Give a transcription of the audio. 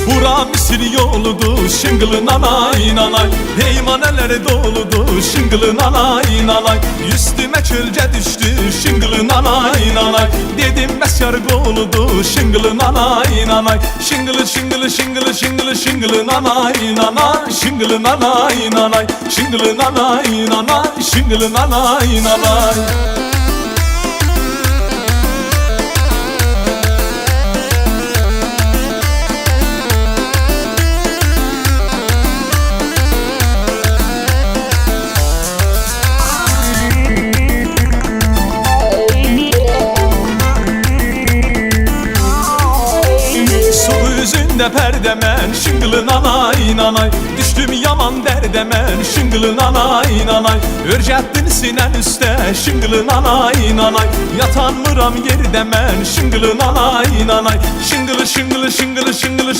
Bura Misir yoludur, şıngılı nanay nanay. Heymaneler doludur, şıngılı nanay nanay. Üstüme çölce düştü, şıngılı nanay nanay. Dedim besyar goludur, şıngılı nanay nanay. Şıngılı şıngılı şıngılı şıngılı şıngılı nanay nanay. Şıngılı nanay nanay. Şıngılı nanay nanay. Şıngılı nanay nanay. Yüzünde perdemen, şıngılı nanay nanay. Düştüm yaman derdemen, şıngılı nanay nanay. Örcettin sinen üste, şıngılı nanay nanay. Yatan mıram yerdemen, şıngılı nanay nanay. Şıngılı şıngılı şıngılı şıngılı.